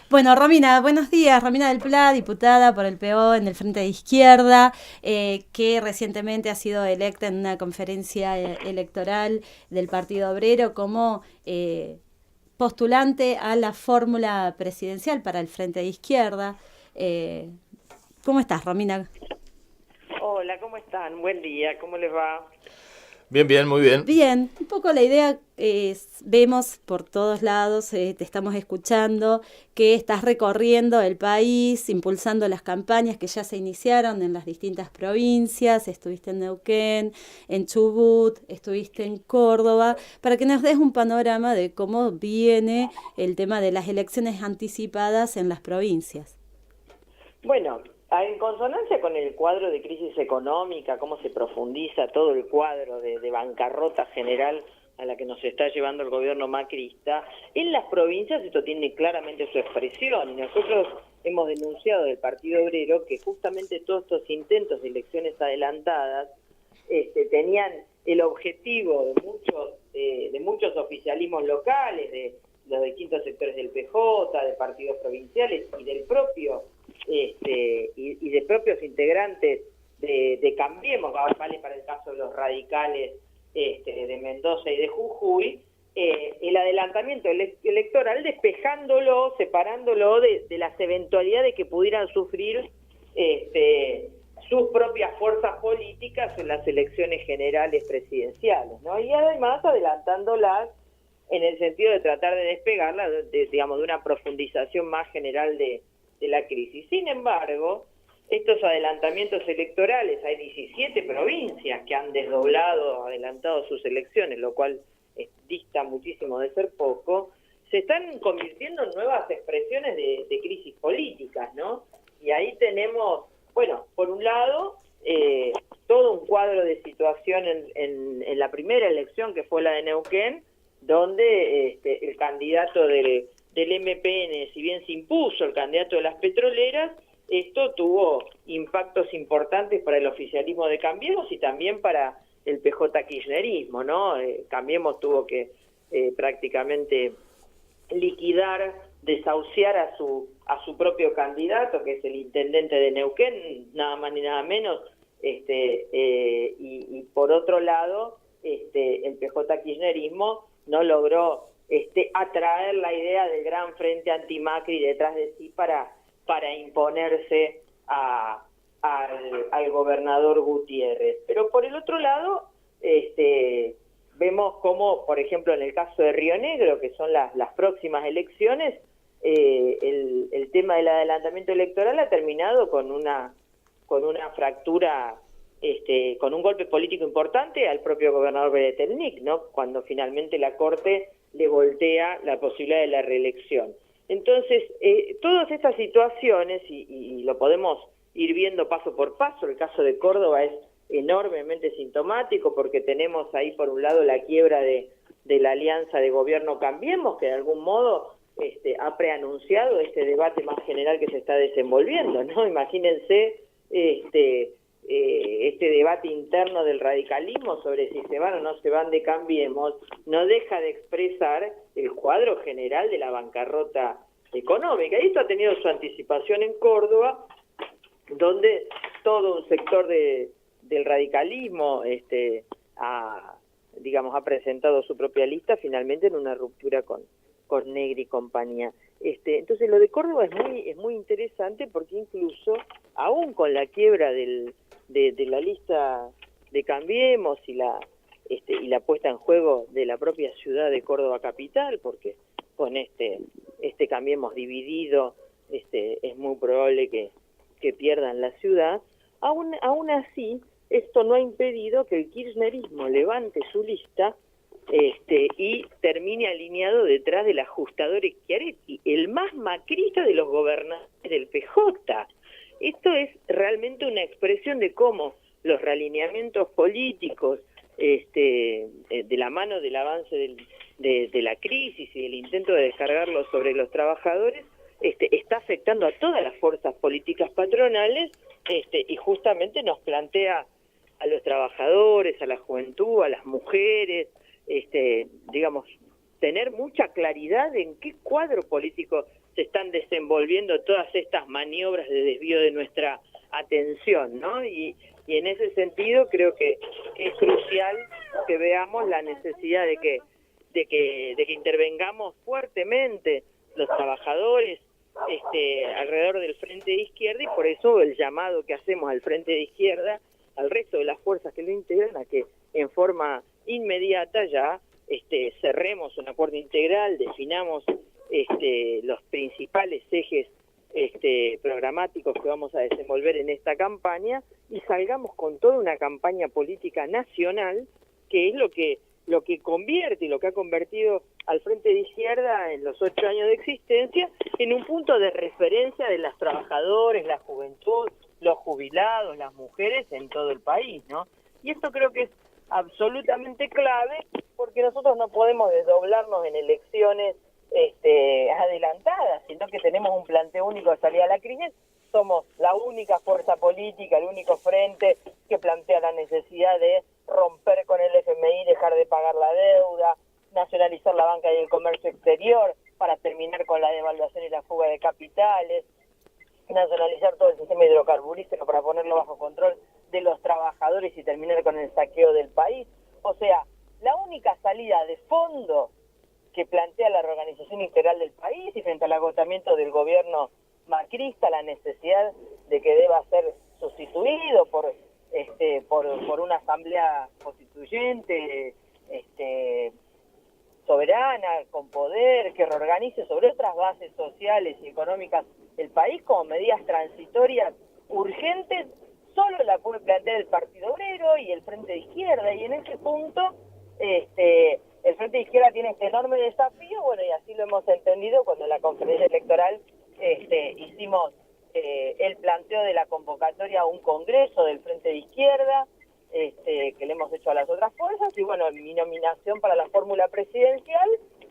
Bueno, Romina, buenos días. Romina del Pla, diputada por el PO en el Frente de Izquierda, que recientemente ha sido electa en una conferencia electoral del Partido Obrero como postulante a la fórmula presidencial para el Frente de Izquierda. Eh, ¿Cómo estás, Romina? Hola, ¿cómo están? Buen día, ¿cómo les va? Bien, bien, muy bien. Bien, un poco la idea es, vemos por todos lados, te estamos escuchando, que estás recorriendo el país, impulsando las campañas que ya se iniciaron en las distintas provincias, estuviste en Neuquén, en Chubut, estuviste en Córdoba, para que nos des un panorama de cómo viene el tema de las elecciones anticipadas en las provincias. Bueno, en consonancia con el cuadro de crisis económica, cómo se profundiza todo el cuadro de bancarrota general a la que nos está llevando el gobierno macrista, en las provincias esto tiene claramente su expresión. Nosotros hemos denunciado del Partido Obrero que justamente todos estos intentos de elecciones adelantadas tenían el objetivo de muchos oficialismos locales, de los distintos sectores del PJ, de partidos provinciales y del propio y de propios integrantes de Cambiemos, vale para el caso de los radicales de Mendoza y de Jujuy, el adelantamiento electoral despejándolo, separándolo de las eventualidades que pudieran sufrir sus propias fuerzas políticas en las elecciones generales presidenciales, ¿no? Y además adelantándolas en el sentido de tratar de despegarla, digamos, de una profundización más general de la crisis. Sin embargo, estos adelantamientos electorales, hay 17 provincias que han adelantado sus elecciones, lo cual dista muchísimo de ser poco, se están convirtiendo en nuevas expresiones de crisis políticas, ¿no? Y ahí tenemos, bueno, por un lado, todo un cuadro de situación en la primera elección, que fue la de Neuquén, donde el candidato del MPN, si bien se impuso el candidato de las petroleras, esto tuvo impactos importantes para el oficialismo de Cambiemos y también para el PJ kirchnerismo, ¿no? Cambiemos tuvo que prácticamente liquidar, desahuciar a su propio candidato, que es el intendente de Neuquén, nada más ni nada menos, y por otro lado, el PJ kirchnerismo no logró atraer la idea del gran frente anti-Macri detrás de sí para imponerse al gobernador Gutiérrez. Pero por el otro lado, vemos como, por ejemplo, en el caso de Río Negro, que son las próximas elecciones, el tema del adelantamiento electoral ha terminado con una fractura, con un golpe político importante al propio gobernador Beretelnik, ¿no? Cuando finalmente la Corte le voltea la posibilidad de la reelección. Entonces, todas estas situaciones, y lo podemos ir viendo paso por paso, el caso de Córdoba es enormemente sintomático porque tenemos ahí por un lado la quiebra de la alianza de gobierno Cambiemos, que de algún modo ha preanunciado este debate más general que se está desenvolviendo, ¿no? Imagínense este debate interno del radicalismo sobre si se van o no se van de Cambiemos, no deja de expresar el cuadro general de la bancarrota económica. Y esto ha tenido su anticipación en Córdoba, donde todo un sector del radicalismo ha presentado su propia lista finalmente en una ruptura con Negri y compañía. Entonces lo de Córdoba es muy interesante porque incluso aún con la quiebra de la lista de Cambiemos y la puesta en juego de la propia ciudad de Córdoba capital, porque con este Cambiemos dividido es muy probable que pierdan la ciudad, aún así esto no ha impedido que el kirchnerismo levante su lista y termine alineado detrás del ajustador Schiaretti, el más macrista de los gobernadores del PJ. Esto es realmente una expresión de cómo los realineamientos políticos, de la mano del avance de la crisis y del intento de descargarlo sobre los trabajadores, está afectando a todas las fuerzas políticas patronales, y justamente nos plantea a los trabajadores, a la juventud, a las mujeres, digamos, tener mucha claridad en qué cuadro político se están desenvolviendo todas estas maniobras de desvío de nuestra atención, ¿no? Y en ese sentido creo que es crucial que veamos la necesidad de que intervengamos fuertemente los trabajadores alrededor del Frente de Izquierda, y por eso el llamado que hacemos al Frente de Izquierda, al resto de las fuerzas que lo integran, a que en forma inmediata ya cerremos un acuerdo integral, definamos los principales ejes programáticos que vamos a desenvolver en esta campaña y salgamos con toda una campaña política nacional, que es lo que convierte y lo que ha convertido al Frente de Izquierda en los 8 años de existencia en un punto de referencia de los trabajadores, la juventud, los jubilados, las mujeres en todo el país, ¿no? Y esto creo que es absolutamente clave, porque nosotros no podemos desdoblarnos en elecciones adelantadas, sino que tenemos un planteo único de salida a la crisis. Somos la única fuerza política, el único frente que plantea la necesidad de romper con el FMI, dejar de pagar la deuda, nacionalizar la banca y el comercio exterior para terminar con la devaluación y la fuga de capitales, nacionalizar todo el sistema hidrocarburífero para ponerlo bajo control de los trabajadores y terminar con el saqueo del país. O sea, la única salida de fondo que plantea la reorganización integral del país, y frente al agotamiento del gobierno macrista, la necesidad de que deba ser sustituido por una asamblea constituyente soberana, con poder, que reorganice sobre otras bases sociales y económicas el país como medidas transitorias urgentes, solo la puede plantear el Partido Obrero y el Frente de Izquierda, y en ese punto el Frente de Izquierda tiene este enorme desafío, bueno, y así lo hemos entendido cuando en la conferencia electoral hicimos el planteo de la convocatoria a un congreso del Frente de Izquierda, que le hemos hecho a las otras fuerzas, y bueno, mi nominación para la fórmula presidencial,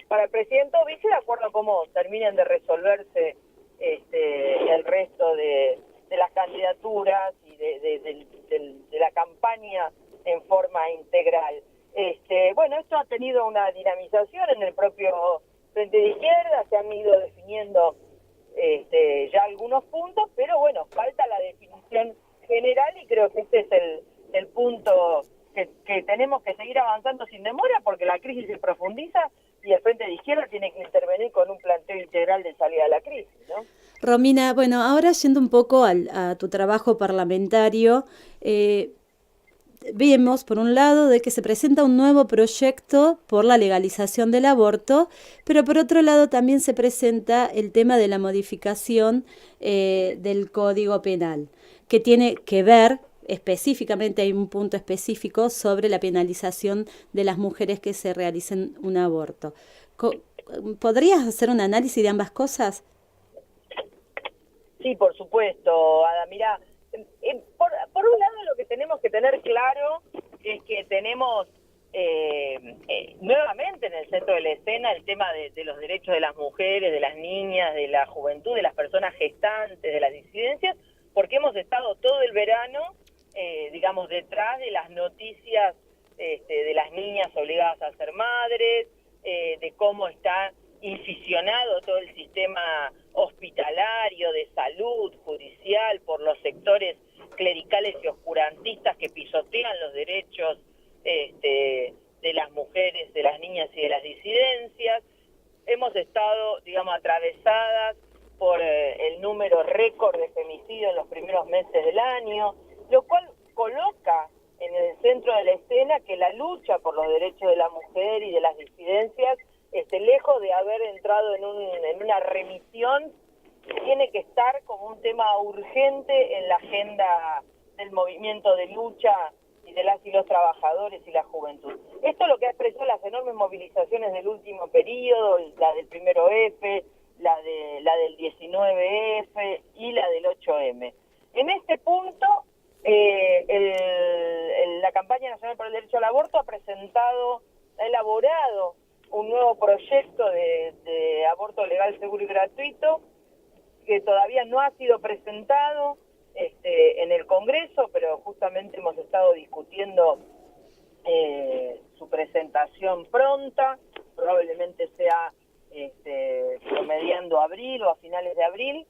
para el presidente vice, de acuerdo a cómo terminen de resolverse el resto de las candidaturas y de la campaña en forma integral. Bueno, esto ha tenido una dinamización en el propio Frente de Izquierda, se han ido definiendo ya algunos puntos, pero bueno, falta la definición general, y creo que este es el punto que tenemos que seguir avanzando sin demora, porque la crisis se profundiza y el Frente de Izquierda tiene que intervenir con un planteo integral de salida a la crisis, ¿no? Romina, bueno, ahora yendo un poco a tu trabajo parlamentario, vemos, por un lado, de que se presenta un nuevo proyecto por la legalización del aborto, pero por otro lado también se presenta el tema de la modificación del Código Penal, que tiene que ver específicamente, hay un punto específico sobre la penalización de las mujeres que se realicen un aborto. ¿Podrías hacer un análisis de ambas cosas? Sí, por supuesto, Ada. Mirá, por un lado lo que tenemos que tener claro es que tenemos nuevamente en el centro de la escena el tema de los derechos de las mujeres, de las niñas, de la juventud, de las personas gestantes, de las disidencias, porque hemos estado todo el verano, digamos, detrás de las noticias de las niñas obligadas a ser madres, de cómo está incisionado todo el sistema hospitalario, de salud, judicial, por los sectores clericales y oscurantistas que pisotean los derechos de las mujeres, de las niñas y de las disidencias. Hemos estado, digamos, atravesadas por el número récord de femicidios en los primeros meses del año, lo cual coloca en el centro de la escena que la lucha por los derechos de la mujer y de las disidencias, lejos de haber entrado en una remisión, tiene que estar como un tema urgente en la agenda del movimiento de lucha y de las y los trabajadores y la juventud. Esto es lo que ha expresado las enormes movilizaciones del último periodo, la del 1F, la del 19F y la del 8M. En este punto, la Campaña Nacional por el Derecho al Aborto ha elaborado un nuevo proyecto de aborto legal, seguro y gratuito, que todavía no ha sido presentado en el Congreso, pero justamente hemos estado discutiendo su presentación pronta. Probablemente sea promediando abril o a finales de abril.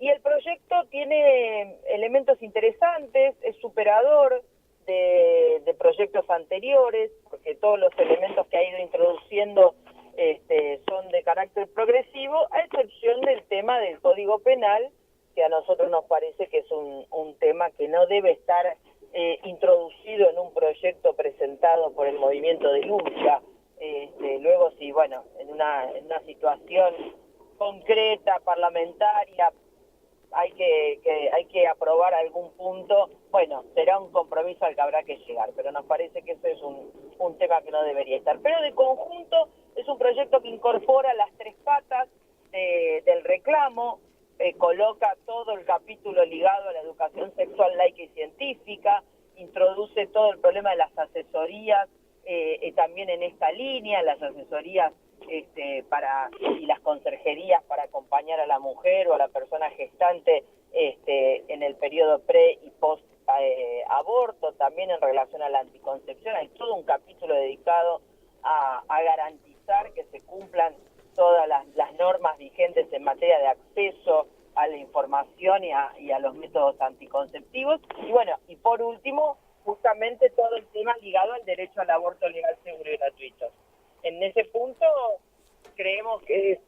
Y el proyecto tiene elementos interesantes, es superador de proyectos anteriores, porque todos los elementos que ha ido introduciendo son de carácter progresivo, a excepción del tema del Código Penal, que a nosotros nos parece que es un tema que no debe estar introducido en un proyecto presentado por el movimiento de lucha. Luego, sí, bueno, en una situación concreta, parlamentaria, hay que aprobar algún punto, bueno, será un compromiso al que habrá que llegar, pero nos parece que eso es un tema que no debería estar. Pero de conjunto es un proyecto que incorpora las tres patas del reclamo, coloca todo el capítulo ligado a la educación sexual laica y científica, introduce todo el problema de las asesorías, también en esta línea, las asesorías y las conserjerías para acompañar a la mujer o a la persona gestante en el periodo pre y post aborto, también en relación a la anticoncepción. Hay todo un capítulo dedicado a garantizar que se cumplan todas las normas vigentes en materia de acceso a la información y a los métodos anticonceptivos. Y bueno, y por último, justamente todo el tema ligado al derecho al aborto legal, seguro y gratuito. En ese punto creemos que es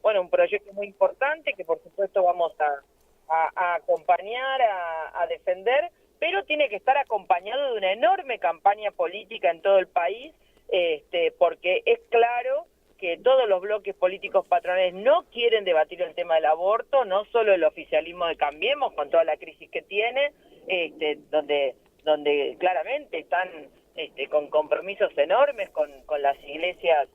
un proyecto muy importante que por supuesto vamos a acompañar, a defender, pero tiene que estar acompañado de una enorme campaña política en todo el país, porque es claro que todos los bloques políticos patronales no quieren debatir el tema del aborto, no solo el oficialismo de Cambiemos con toda la crisis que tiene, donde claramente están con compromisos enormes con las iglesias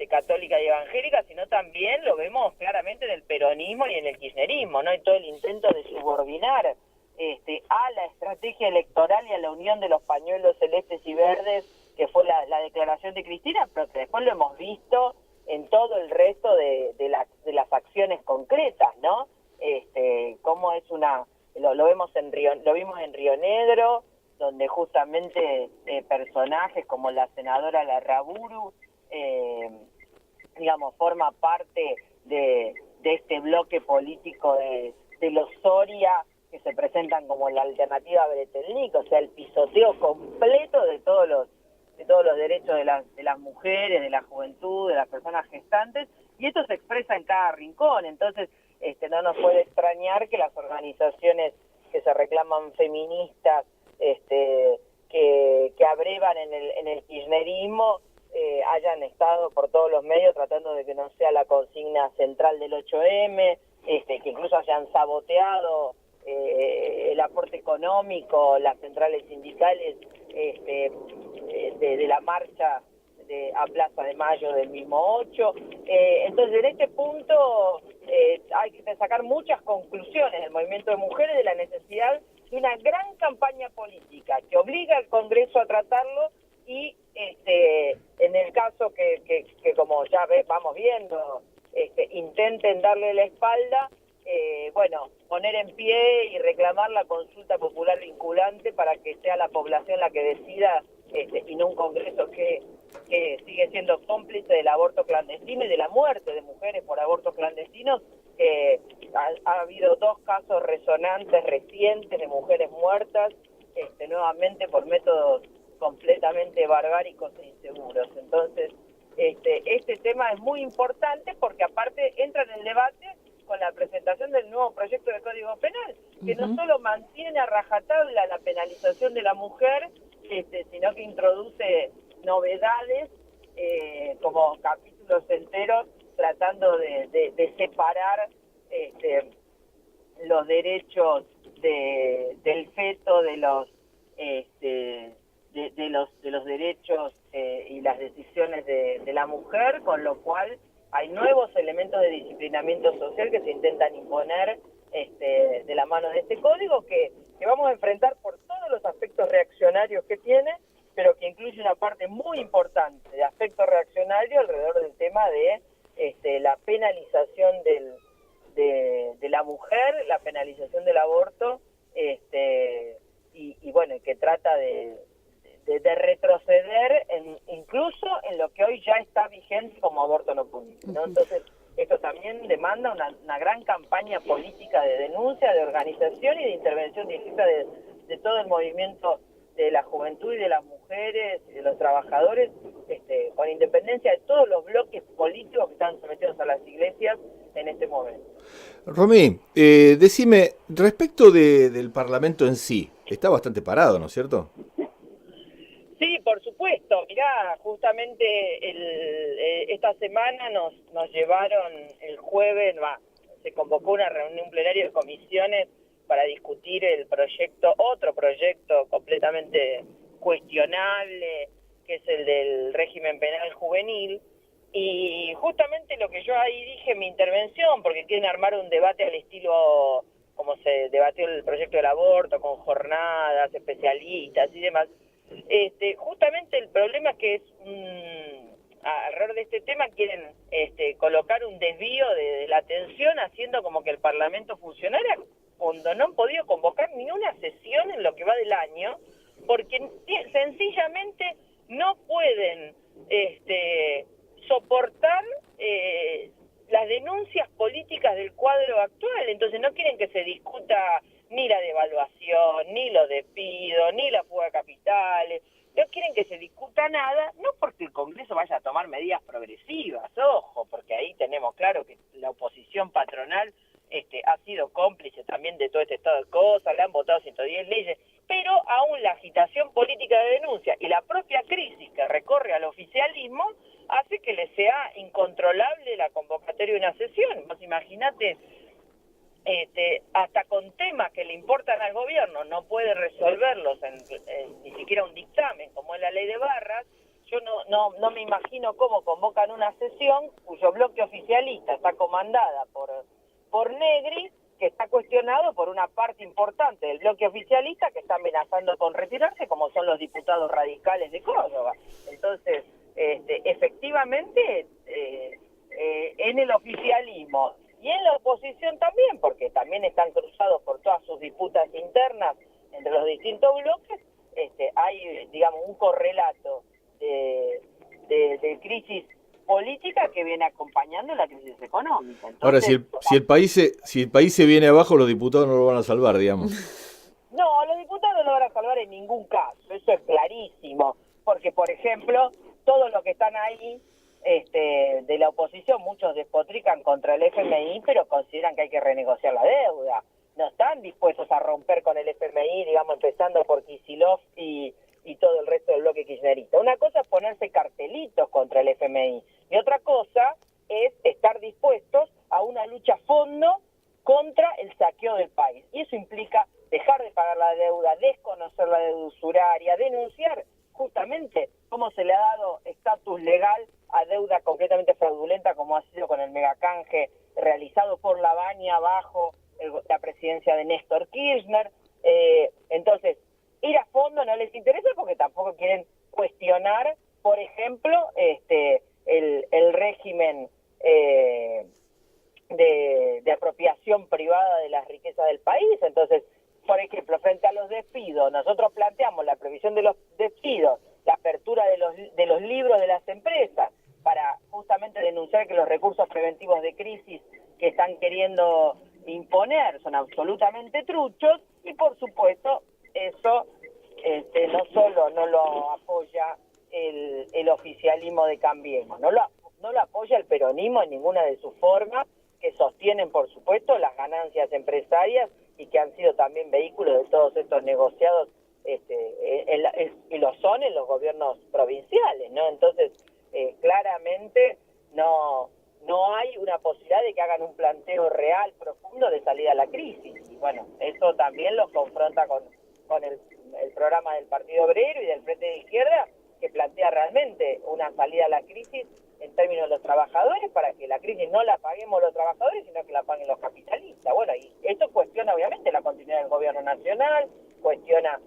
católica y evangélica, sino también lo vemos claramente en el peronismo y en el kirchnerismo, ¿no? Y todo el intento de subordinar a la estrategia electoral y a la unión de los pañuelos celestes y verdes, que fue la declaración de Cristina, pero que después lo hemos visto en todo el resto de las acciones concretas, ¿no? Cómo es lo vimos en Río Negro, donde justamente personajes como la senadora Larraburu, forma parte de este bloque político de los Soria, que se presentan como la alternativa a Bretelnik, o sea, el pisoteo completo de todos los derechos de las mujeres, de la juventud, de las personas gestantes, y esto se expresa en cada rincón. Entonces no nos puede extrañar que las organizaciones que se reclaman feministas, que abrevan en el kirchnerismo, hayan estado por todos los medios tratando de que no sea la consigna central del 8M, que incluso hayan saboteado el aporte económico, las centrales sindicales de la marcha a Plaza de Mayo del mismo 8. Entonces, en este punto hay que sacar muchas conclusiones del movimiento de mujeres, de la necesidad de una gran campaña política que obliga al Congreso a tratarlo y en el caso que como ya vamos viendo, intenten darle la espalda, poner en pie y reclamar la consulta popular vinculante para que sea la población la que decida, y no un Congreso que sigue siendo cómplice del aborto clandestino y de la muerte de mujeres por abortos clandestinos. Ha habido 2 casos resonantes recientes de mujeres muertas, nuevamente por métodos completamente barbáricos e inseguros. Entonces, este tema es muy importante porque aparte entra en el debate con la presentación del nuevo proyecto de Código Penal, que no solo mantiene a rajatabla la penalización de la mujer, sino que introduce novedades como capítulos enteros tratando de separar los derechos del feto de los derechos y las decisiones de la mujer, con lo cual hay nuevos elementos de disciplinamiento social que se intentan imponer de la mano de este código que vamos a enfrentar por todos los aspectos reaccionarios que tiene, pero que incluye una parte muy importante de aspecto reaccionario alrededor del tema de la penalización de la mujer, la penalización del aborto, y bueno, que trata de de retroceder incluso en lo que hoy ya está vigente como aborto no punible, ¿no? Entonces, esto también demanda una gran campaña política de denuncia, de organización y de intervención directa de todo el movimiento de la juventud y de las mujeres y de los trabajadores, con independencia de todos los bloques políticos que están sometidos a las iglesias en este momento. Romy, decime, respecto del Parlamento en sí, está bastante parado, ¿no es cierto? Sí, por supuesto. Mirá, justamente esta semana nos llevaron el jueves, se convocó una reunión plenaria de comisiones para discutir otro proyecto completamente cuestionable, que es el del régimen penal juvenil. Y justamente lo que yo ahí dije en mi intervención, porque quieren armar un debate al estilo como se debatió el proyecto del aborto, con jornadas, especialistas y demás. Justamente el problema es que alrededor de este tema quieren colocar un desvío de la atención, haciendo como que el Parlamento funcionara cuando no han podido convocar ni una sesión en lo que va del año, porque sencillamente no pueden soportar las denuncias políticas del cuadro actual. Entonces no quieren que se discuta ni la devaluación, ni los despidos, ni la fuga de capitales. No quieren que se discuta nada, no porque el Congreso vaya a tomar medidas progresivas, ojo, porque ahí tenemos claro que la oposición patronal ha sido cómplice también de todo este estado de cosas, le han votado 110 leyes, pero aún la agitación política de denuncia y la propia crisis que recorre al oficialismo hace que le sea incontrolable la convocatoria de una sesión. Vos imaginate, hasta con temas que le importan al gobierno no puede resolverlos ni siquiera un dictamen como es la ley de barras. Yo no me imagino cómo convocan una sesión cuyo bloque oficialista está comandada por Negri, que está cuestionado por una parte importante del bloque oficialista que está amenazando con retirarse, como son los diputados radicales de Córdoba. Entonces, efectivamente, en el oficialismo y en la oposición también, porque también están cruzados por todas sus disputas internas entre los distintos bloques, hay, digamos, un correlato de crisis política que viene acompañando la crisis económica. Entonces, ahora, si el país se viene abajo, los diputados no lo van a salvar, digamos. No, los diputados no lo van a salvar en ningún caso, eso es clarísimo, porque, por ejemplo, todos los que están ahí de la oposición, muchos despotrican contra el FMI, pero consideran que hay que renegociar la deuda. No están dispuestos a romper con el FMI, digamos, empezando por Kicillof y todo el resto del bloque kirchnerista. Una cosa es ponerse cartelitos contra el FMI y otra cosa es estar dispuestos a una lucha a fondo contra el saqueo del país. Y eso implica dejar de pagar la deuda, desconocer la deuda usuraria, denunciar justamente cómo se le ha dado estatus legal a deuda completamente fraudulenta, como ha sido con el megacanje realizado por la Baña bajo la presidencia de Néstor Kirchner. Entonces, ir a fondo no les interesa porque tampoco quieren cuestionar, por ejemplo, el régimen de apropiación privada de las riquezas del país. Entonces, por ejemplo, frente a los despidos, nosotros planteamos la previsión de los despidos, la apertura de los libros de las empresas, para justamente denunciar que los recursos preventivos de crisis que están queriendo imponer son absolutamente truchos, y por supuesto eso no solo no lo apoya el oficialismo de Cambiemos, no lo apoya el peronismo en ninguna de sus formas, que sostienen por supuesto las ganancias empresarias y que han sido también vehículos de todos estos negociados y lo son en los gobiernos provinciales, ¿no? Entonces, claramente no hay una posibilidad de que hagan un planteo real, profundo de salida a la crisis. Y bueno, eso también lo confronta con el programa del Partido Obrero y del Frente de Izquierda, que plantea realmente una salida a la crisis en términos de los trabajadores, para que la crisis no la paguemos los trabajadores, sino que la paguen los capitalistas. Bueno, y esto cuestiona obviamente la continuidad del gobierno nacional, cuestiona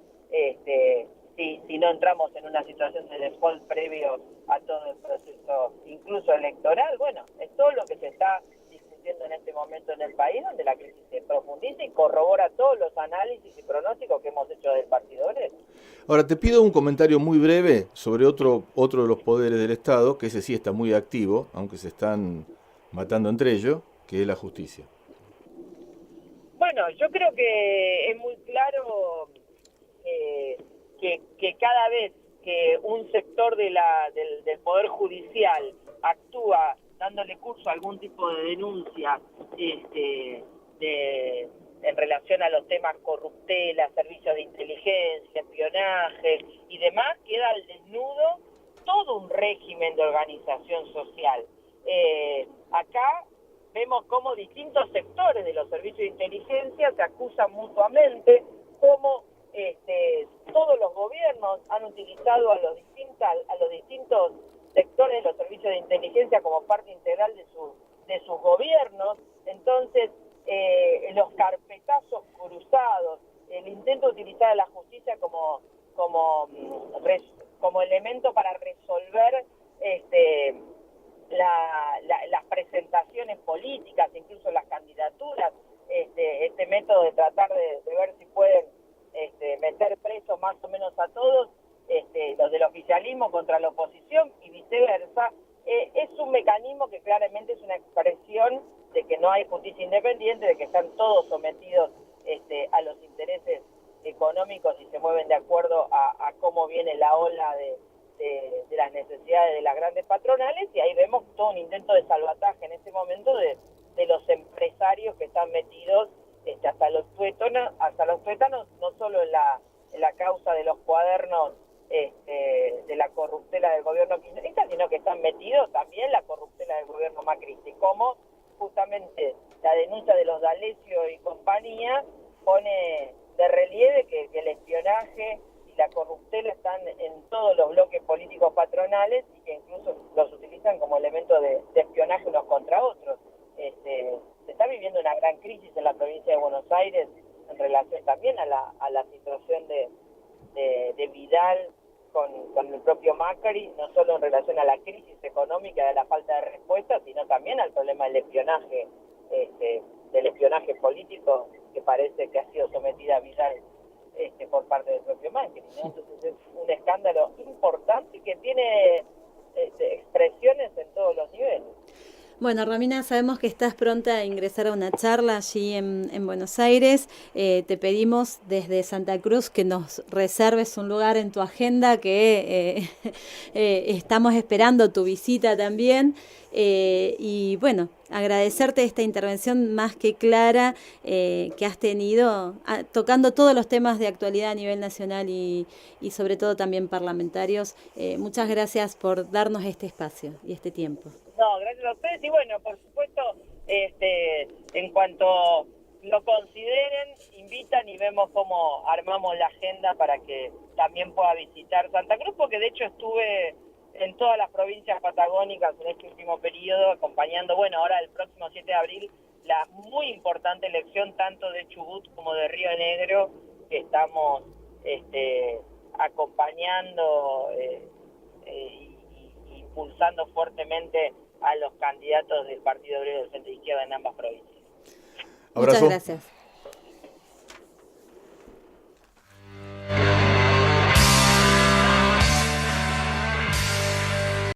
si no entramos en una situación de default previo a todo el proceso, incluso electoral. Bueno, es todo lo que se está discutiendo en este momento. momento en el país donde la crisis se profundiza y corrobora todos los análisis y pronósticos que hemos hecho del Partido Obrero. Ahora, te pido un comentario muy breve sobre otro de los poderes del Estado, que ese sí está muy activo, aunque se están matando entre ellos, que es la justicia. Bueno, yo creo que es muy claro que cada vez que un sector del Poder Judicial actúa dándole curso a algún tipo de denuncia en relación a los temas corruptela, servicios de inteligencia, espionaje y demás, queda al desnudo todo un régimen de organización social. Acá vemos cómo distintos sectores de los servicios de inteligencia se acusan mutuamente, cómo todos los gobiernos han utilizado a los distintos sectores de los servicios de inteligencia como parte integral de sus gobiernos. Entonces, los carpetazos cruzados, el intento de utilizar a la justicia como elemento para resolver las presentaciones políticas, incluso las candidaturas, este método de tratar de ver si pueden meter presos más o menos a todos, los del oficialismo contra la oposición y viceversa, es un mecanismo que claramente es una expresión de que no hay justicia independiente, de que están todos sometidos a los intereses económicos y se mueven de acuerdo a cómo viene la ola de las necesidades de las grandes patronales, y ahí vemos todo un intento de salvataje en este momento de los empresarios que están metidos hasta los tuétanos, no solo en la causa de los cuadernos de la corruptela del gobierno kirchnerista, sino que están metidos también en la corruptela del gobierno macrista, y como justamente la denuncia de los D'Alessio y compañía pone de relieve que el espionaje y la corruptela están en todos los bloques políticos patronales y que incluso los utilizan como elemento de espionaje unos contra otros. Se está viviendo una gran crisis en la provincia de Buenos Aires en relación también a la situación de Vidal con el propio Macri, no solo en relación a la crisis económica de la falta de respuesta, sino también al problema del espionaje político que parece que ha sido sometida a Vidal por parte del propio Macri, ¿no? Entonces es un escándalo importante que tiene expresiones en todos los niveles. Bueno, Romina, sabemos que estás pronta a ingresar a una charla allí en Buenos Aires. Te pedimos desde Santa Cruz que nos reserves un lugar en tu agenda, que estamos esperando tu visita también. Y bueno, agradecerte esta intervención más que clara que has tenido, tocando todos los temas de actualidad a nivel nacional y sobre todo también parlamentarios. Muchas gracias por darnos este espacio y este tiempo. No, gracias a ustedes. Y bueno, por supuesto, en cuanto lo consideren, invitan y vemos cómo armamos la agenda para que también pueda visitar Santa Cruz, porque de hecho estuve en todas las provincias patagónicas en este último periodo, acompañando, bueno, ahora el próximo 7 de abril, la muy importante elección tanto de Chubut como de Río Negro, que estamos acompañando y impulsando fuertemente a los candidatos del Partido Obrero del Centro Izquierda en ambas provincias. Muchas gracias.